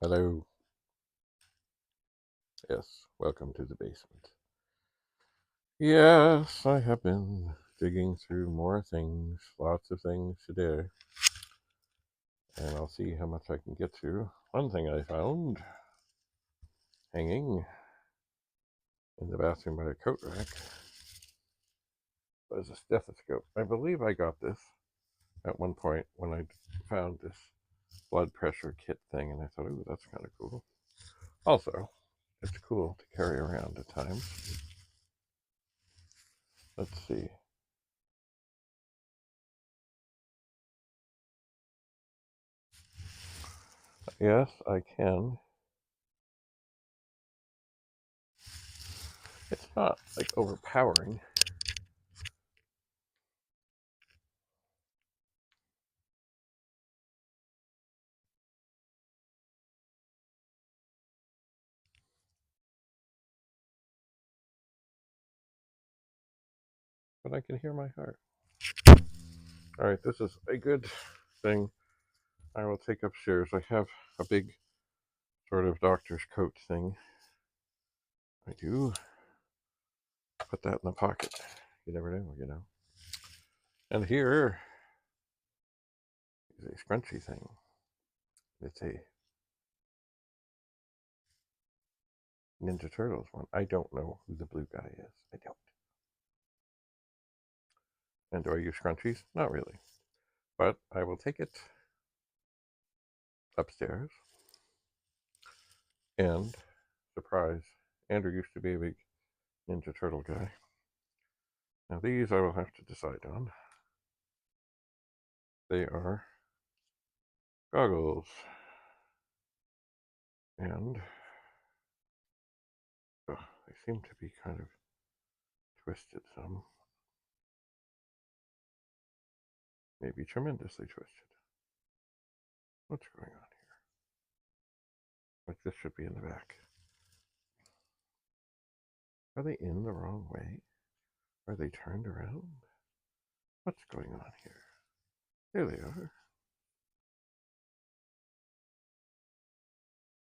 Hello. Yes, welcome to the basement. Yes, I have been digging through more things, lots of things today, and I'll see how much I can get to. One thing I found hanging in the bathroom by a coat rack was a stethoscope. I believe I got this at one point when I found this blood pressure kit thing, and I thought, ooh, that's kind of cool. Also, it's cool to carry around at times. Let's see. Yes, I can. It's not like overpowering. But I can hear my heart. All right, this is a good thing. I will take upstairs. I have a big sort of doctor's coat thing. I do put that in the pocket. You never know, you know. And here is a scrunchy thing. It's a Ninja Turtles one. I don't know who the blue guy is. I don't. And do I use scrunchies? Not really. But I will take it upstairs. And, surprise, Andrew used to be a big Ninja Turtle guy. Now these I will have to decide on. They are goggles. And they seem to be kind of twisted some. Maybe tremendously twisted. What's going on here? Like this should be in the back. Are they in the wrong way? Are they turned around? What's going on here? There they are.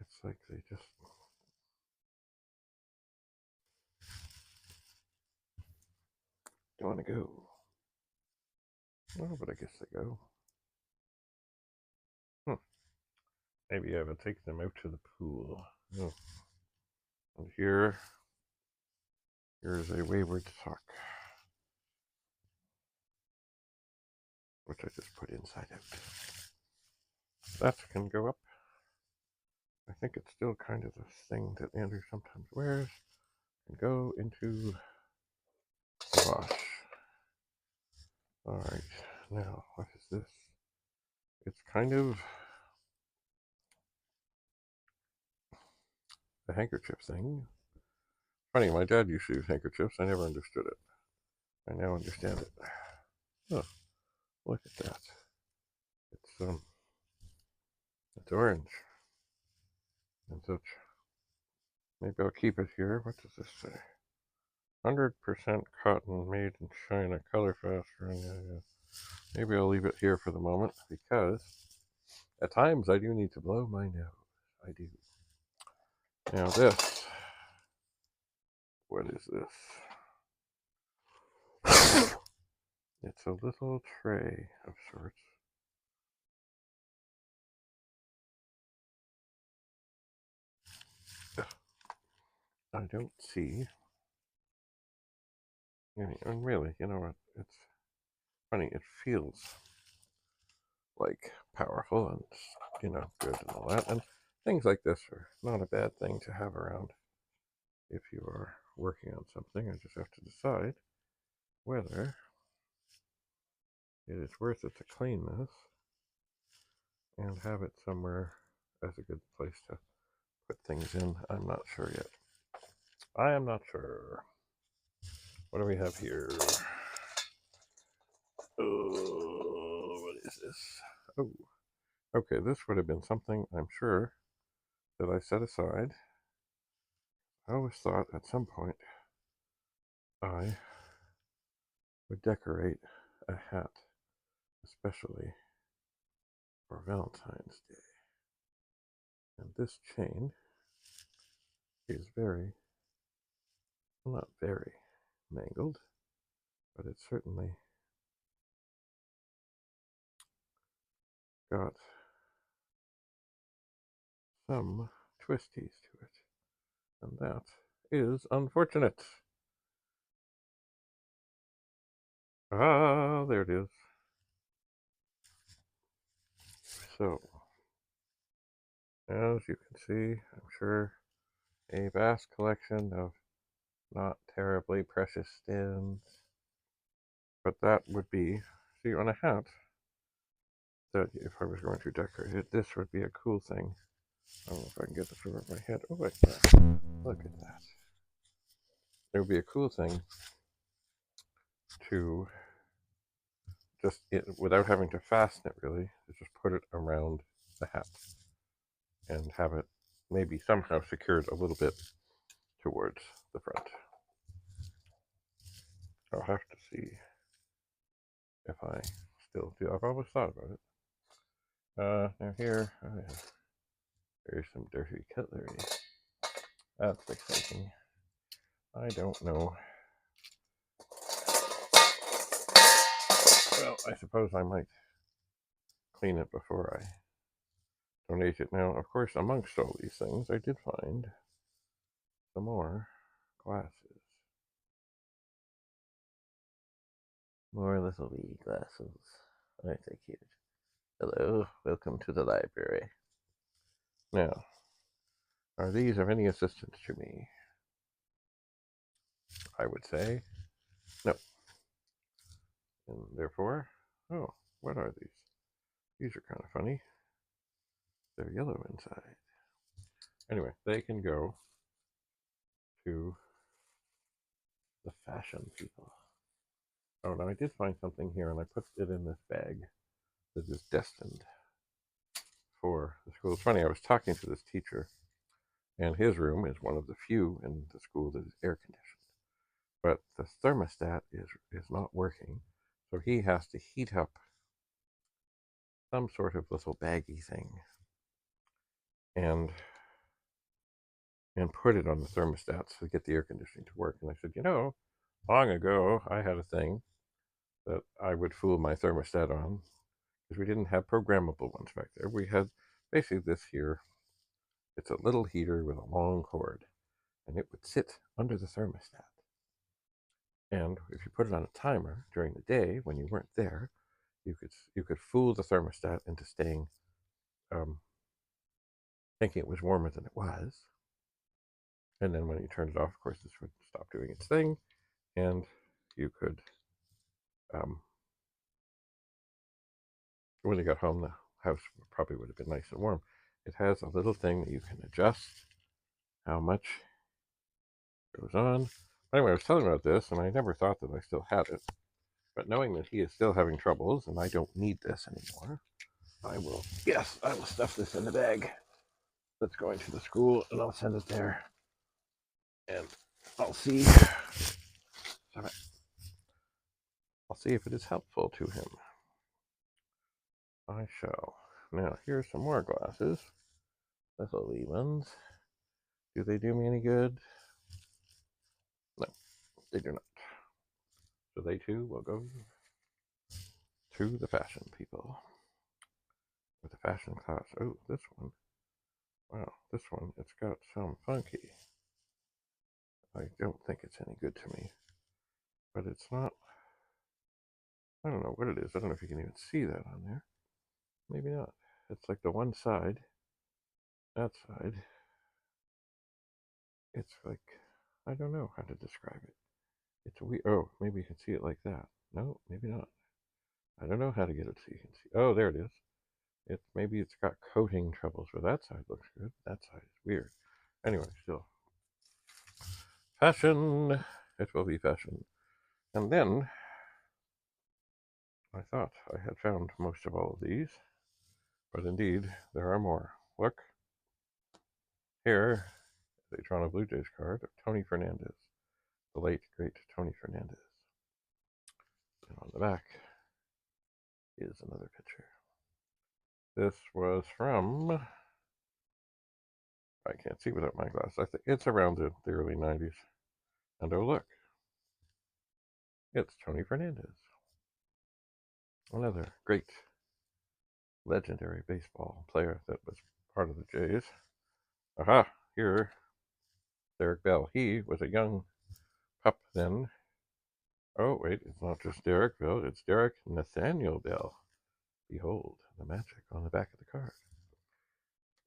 It's like they just... don't want to go. Oh, but I guess they go. Maybe I haven't taken them out to the pool. Oh. And here's a wayward sock, which I just put inside out. That can go up. I think it's still kind of the thing that Andrew sometimes wears. And go into the wash. Alright, now what is this? It's kind of a handkerchief thing. Funny, my dad used to use handkerchiefs. I never understood it. I now understand it. Oh, look at that. It's orange and such. Maybe I'll keep it here. What does this say? 100% cotton made in China, color faster. Maybe I'll leave it here for the moment because at times I do need to blow my nose. I do. Now this. What is this? It's a little tray of sorts. I don't see any, and really, you know what? It's funny. It feels like powerful and, you know, good and all that. And things like this are not a bad thing to have around if you are working on something. I just have to decide whether it is worth it to clean this and have it somewhere as a good place to put things in. I'm not sure yet. I am not sure. What do we have here? Oh, what is this? Oh, okay, this would have been something, I'm sure, that I set aside. I always thought at some point I would decorate a hat, especially for Valentine's Day. And this chain is very, well, not very mangled, but it's certainly got some twisties to it, and that is unfortunate. Ah, there it is. So, as you can see, I'm sure a vast collection of not terribly precious stems, but that would be, see, on a hat, that if I was going to decorate it, this would be a cool thing. I don't know if I can get this over my head. Oh, wait, look at that. It would be a cool thing to just, without having to fasten it really, to just put it around the hat and have it maybe somehow secured a little bit towards the front. I'll have to see if I still do. I've always thought about it. Now here, there's some dirty cutlery. That's exciting. I don't know. Well, I suppose I might clean it before I donate it. Now, of course, amongst all these things, I did find some more glasses. More little wee glasses. Aren't they cute? Hello, welcome to the library. Now, are these of any assistance to me? I would say no. And therefore, oh, what are these? These are kind of funny. They're yellow inside. Anyway, they can go to the fashion people. Oh, now I did find something here, and I put it in this bag that is destined for the school. It's funny, I was talking to this teacher, and his room is one of the few in the school that is air conditioned. But the thermostat is not working, so he has to heat up some sort of little baggy thing and put it on the thermostat to get the air conditioning to work. And I said, long ago I had a thing that I would fool my thermostat on because we didn't have programmable ones back there. We had basically this here. It's a little heater with a long cord, and it would sit under the thermostat. And if you put it on a timer during the day when you weren't there, you could fool the thermostat into staying thinking it was warmer than it was. And then when you turned it off, of course, this would stop doing its thing, and you could, when you got home, the house probably would have been nice and warm. It has a little thing that you can adjust how much goes on. Anyway, I was telling him about this, and I never thought that I still had it. But knowing that he is still having troubles, and I don't need this anymore, I will stuff this in the bag that's going to the school, and I'll send it there. And I'll see. I'll see if it is helpful to him. I shall. Now, here's some more glasses. Little wee ones. Do they do me any good? No, they do not. So they too will go to the fashion people. With the fashion class. Oh, this one. Wow, this one, it's got some funky. I don't think it's any good to me. But it's not, I don't know what it is. I don't know if you can even see that on there. Maybe not. It's like the one side, that side. It's like, I don't know how to describe it. It's weird. Oh, maybe you can see it like that. No, maybe not. I don't know how to get it so you can see. Oh, there it is. Maybe it's got coating troubles, but that side looks good. That side is weird. Anyway, still. Fashion. It will be fashion. And then I thought I had found most of all of these, but indeed there are more. Look, here is a Toronto Blue Jays card of Tony Fernandez, the late great Tony Fernandez. And on the back is another picture. This was from I can't see without my glasses. I think it's around the early 90s. And oh, look, it's Tony Fernandez. Another great, legendary baseball player that was part of the Jays. Aha, here, Derek Bell. He was a young pup then. Oh, wait, it's not just Derek Bell, it's Derek Nathaniel Bell. Behold, the magic on the back of the card.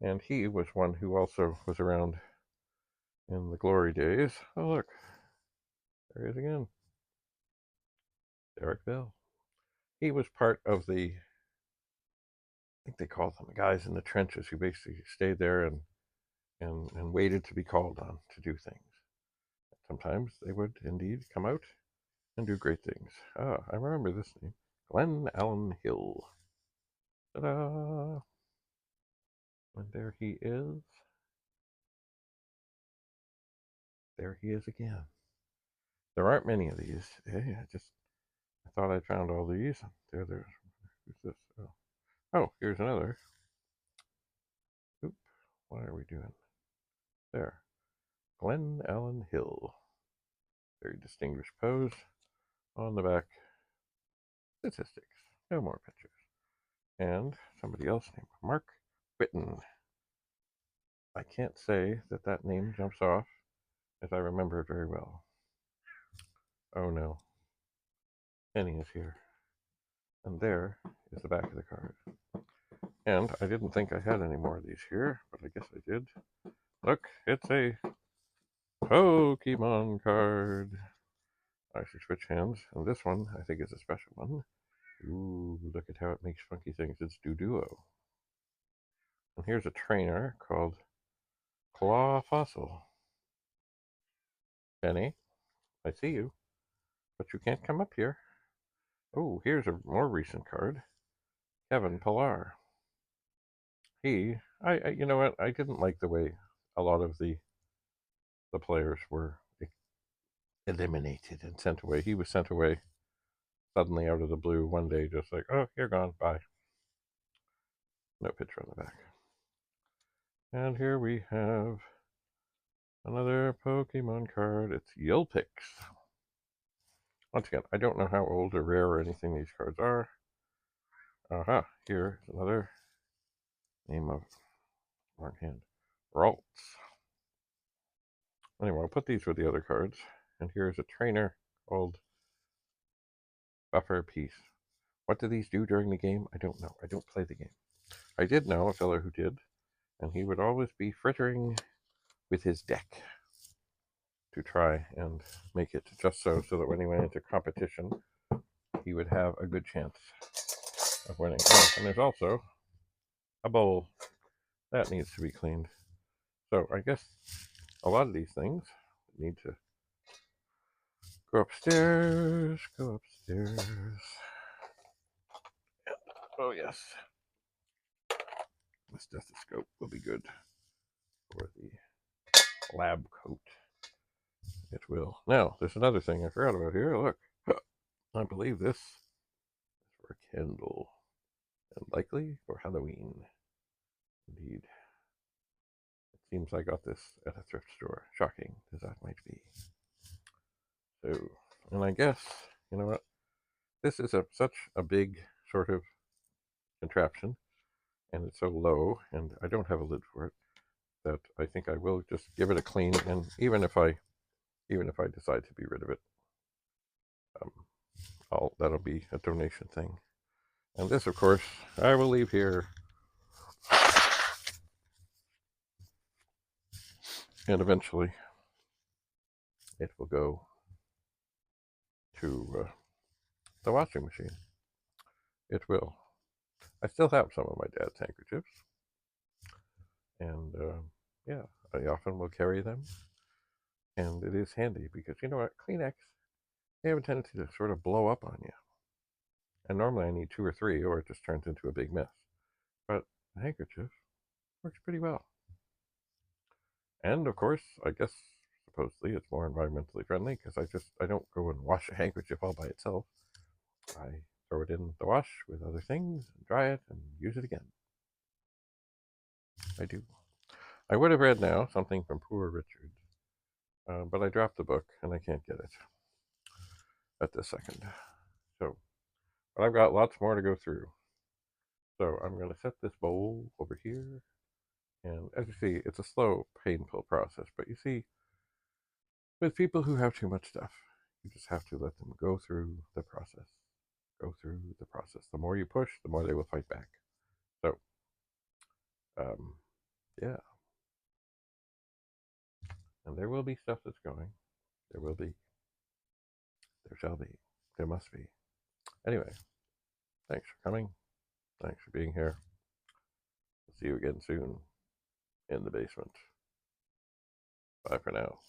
And he was one who also was around in the glory days. Oh, look, there he is again. Derek Bell. He was part of the, I think they called them the guys in the trenches who basically stayed there and waited to be called on to do things. Sometimes they would indeed come out and do great things. Ah, I remember this name. Glenn Allen Hill. Ta-da! And there he is. There he is again. There aren't many of these. Hey, I thought I found all these. There's who's this? Oh, here's another. Oop, what are we doing? There. Glenn Allen Hill. Very distinguished pose. On the back, statistics. No more pictures. And somebody else named Mark Whitten. I can't say that name jumps off as I remember it very well. Oh no. Penny is here. And there is the back of the card. And I didn't think I had any more of these here, but I guess I did. Look, it's a Pokemon card. I should switch hands. And this one, I think, is a special one. Ooh, look at how it makes funky things. It's Duduo. And here's a trainer called Claw Fossil. Penny, I see you, but you can't come up here. Oh, here's a more recent card. Kevin Pillar. You know what? I didn't like the way a lot of the players were eliminated and sent away. He was sent away suddenly out of the blue one day, just like, oh, you're gone, bye. No picture on the back. And here we have another Pokemon card. It's Yulpix. Once again, I don't know how old or rare or anything these cards are. Aha, here's another name of wrong hand. Ralts. Anyway, I'll put these with the other cards. And here's a trainer called Buffer Peace. What do these do during the game? I don't know. I don't play the game. I did know a fellow who did, and he would always be frittering with his deck to try and make it just so that when he went into competition, he would have a good chance of winning. Oh, and there's also a bowl that needs to be cleaned. So I guess a lot of these things need to go upstairs. Oh yes, the stethoscope will be good for the lab coat. It will. Now, there's another thing I forgot about here. Look, I believe this is for a candle, and likely for Halloween. Indeed. It seems I got this at a thrift store. Shocking as that might be. So, and I guess, you know what? This is such a big sort of contraption, and it's so low, and I don't have a lid for it, that I think I will just give it a clean, and even if I decide to be rid of it, that'll be a donation thing. And this, of course, I will leave here. And eventually, it will go to the washing machine. It will. I still have some of my dad's handkerchiefs. And yeah, I often will carry them. And it is handy because, you know what, Kleenex, they have a tendency to sort of blow up on you. And normally I need 2 or 3, or it just turns into a big mess. But a handkerchief works pretty well. And of course, I guess supposedly it's more environmentally friendly because I don't go and wash a handkerchief all by itself. I throw it in the wash with other things, and dry it, and use it again. I do. I would have read now something from Poor Richard, but I dropped the book and I can't get it at this second. So, but I've got lots more to go through. So I'm going to set this bowl over here. And as you see, it's a slow, painful process. But you see, with people who have too much stuff, you just have to let them go through the process. Go through the process. The more you push, the more they will fight back. So, yeah. And there will be stuff that's going. There will be. There shall be. There must be. Anyway, thanks for coming. Thanks for being here. See you again soon in the basement. Bye for now.